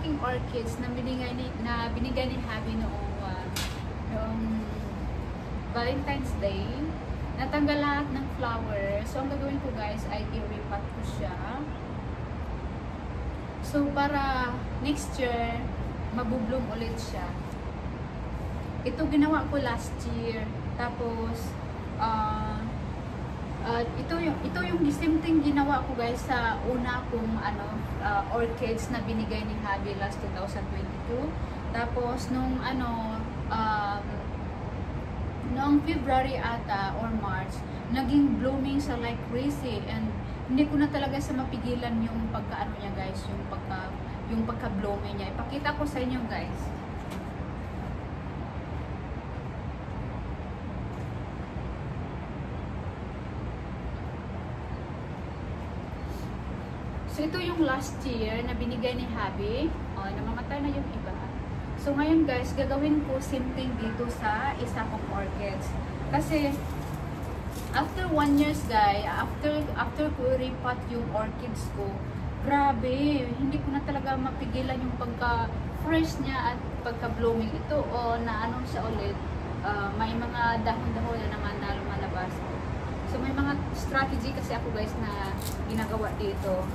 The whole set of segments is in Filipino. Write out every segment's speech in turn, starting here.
aking orchids na binigay ni Habi noong Valentine's Day. Natanggal lahat ng flower. So, ang gagawin ko guys ay i-repot ko siya. So, para next year, mabubloom ulit siya. Ito ginawa ko last year. Tapos, ito yung same thing ginawa ko guys sa una kong orchids na binigay ni Habi last 2022. Tapos, noong February ata or March, naging blooming sa like crazy, and hindi ko na talaga sa mapigilan yung pagkaano niya guys, yung pagka-blooming niya. Ipakita ko sa inyo guys. So ito yung last year na binigay ni Habi. Namamatay na yung iba. So ngayon guys, gagawin ko same thing dito sa isa kong orchids. Kasi after 1 year guys, after ko repot yung orchids ko, grabe, hindi ko na talaga mapigilan yung pagka-fresh niya at pagka-blooming. Ito na ano siya ulit, may mga dahon-dahon na naman na lumalabas. So may mga strategy kasi ako guys na ginagawa dito.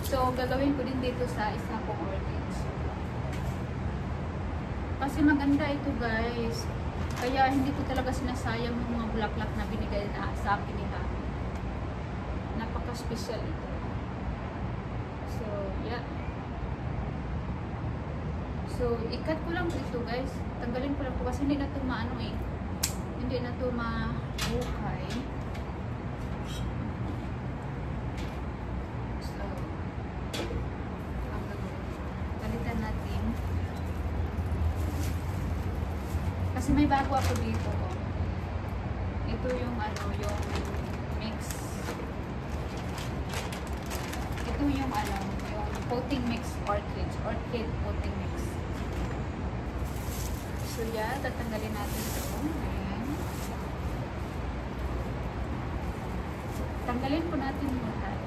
So gagawin ko din dito sa isa kong orchids. Kasi maganda ito guys. Kaya hindi ko talaga sinasayang yung mga bulaklak na binigay na sa akin ni Habi. Napaka-special ito. So, yeah. So, ikat ko lang ito guys. Tanggalin ko lang po kasi hindi na ito maano eh. Hindi na ito mahukay. So, galitan natin. Kasi may bago ako dito. Ito yung yung mix. Ito yung yung potting mix orchid potting mix. So yeah, tatanggalin natin ito. Ayan. Tanggalin po natin lahat.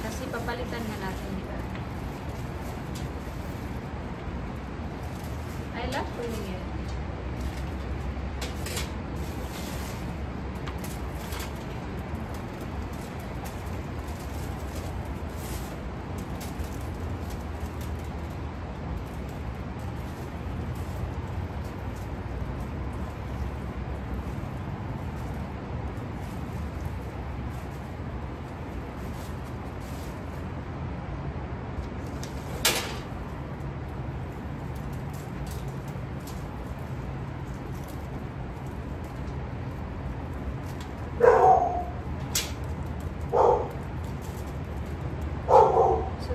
Kasi papalitan na natin ito. I love pulling it.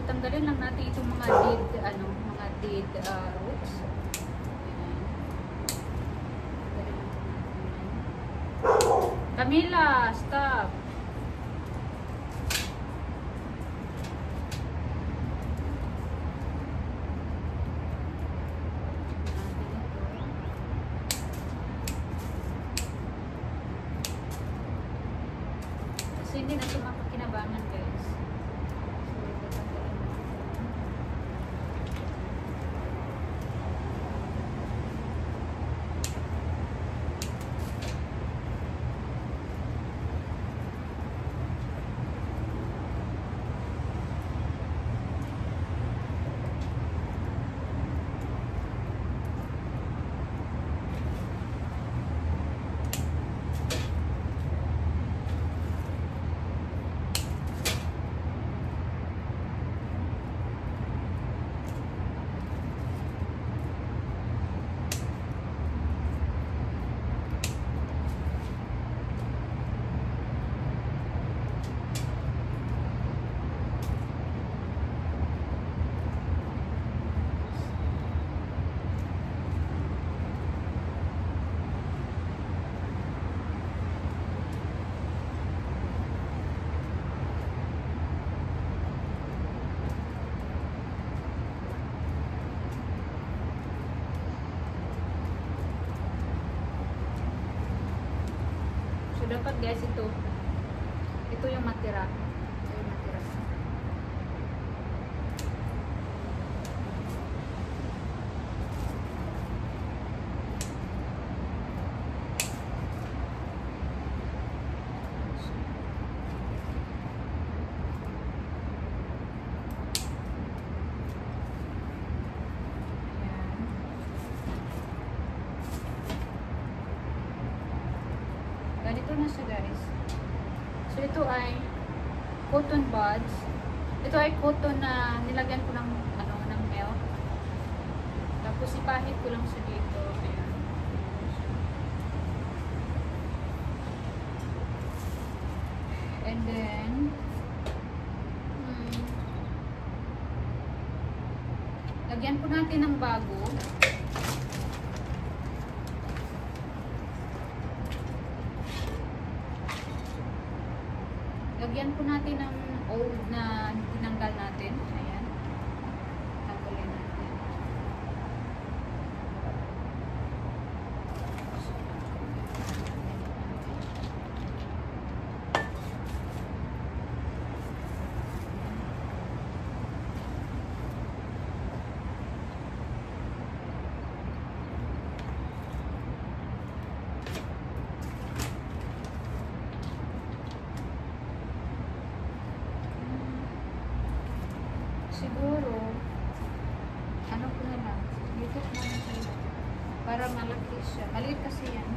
Tanggalin lang natin itong mga dead roots. Camila, stop. Kasi hindi na ito makakinabangan guys. Dapat guys ito yung matira. Ito yung matira. na siya guys. So ito ay cotton buds. Ito ay cotton na nilagyan ko ng ano, ng milk. Tapos ipahid ko lang siya dito. Ayan. And then lagyan po natin ng bago. Lagyan po natin ng old na tinanggal natin. Ayan. Tanggalin natin. Siguro, ano ko na lang, dito ko na siya para malaki siya. Maliit kasi yan.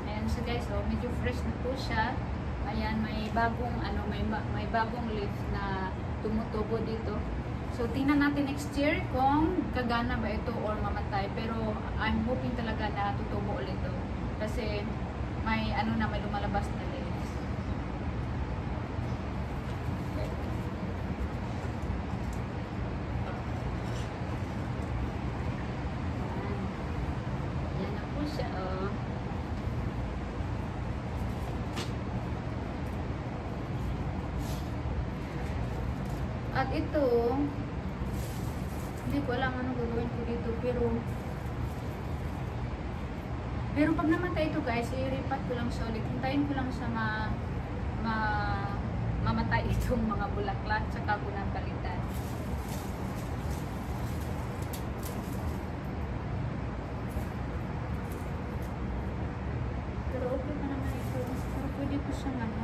Ayan. So guys, so medyo fresh na po siya. Ayan, may bagong ano, may bagong leaf na tumutubo dito. So tingnan natin next year kung gagana ba ito or mamatay. Pero I'm hoping talaga na tutubo ulit ito. Kasi may ano na, may lumalabas na leaves. Ayan na po siya, oh. At ito, hindi ko alam ano gagawin ko dito, pero pag namatay ito guys, i-repat ko lang siya ulit. Hintayin ko lang siya mamatay itong mga bulaklak, tsaka ko nang palitan. Pero okay pa naman ito. Pero pwede ko siyang ano,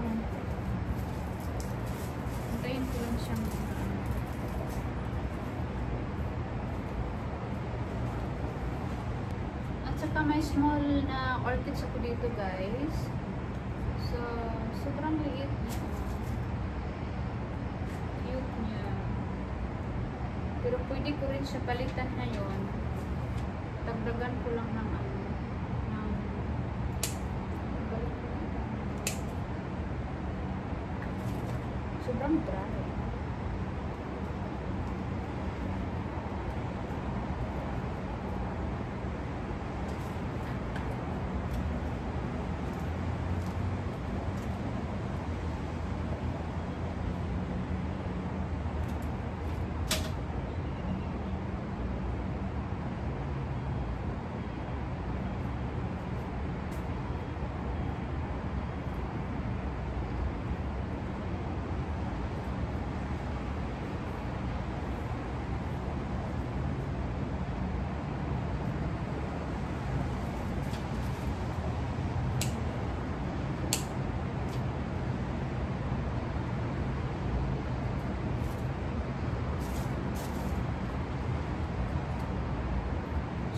hintayin ko lang siyang saka may small na orchids ako dito guys. So, sobrang liit niya. Cute niya. Pero pwede ko rin siya palitan ngayon. Dagdagan ko lang ng ano. Sobrang dry.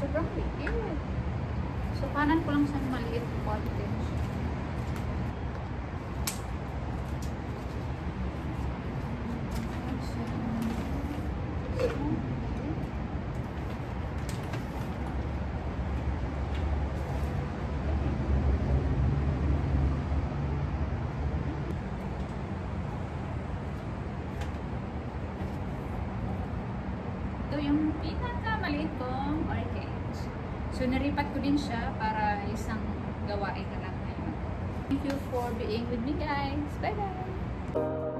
Sobrang liit. So, kanan ko lang sa maliit cottage. Ito yung pinakamaliit kong orchids. So, naripat ko din siya para isang gawain na lang ngayon. Thank you for being with me, guys. Bye-bye!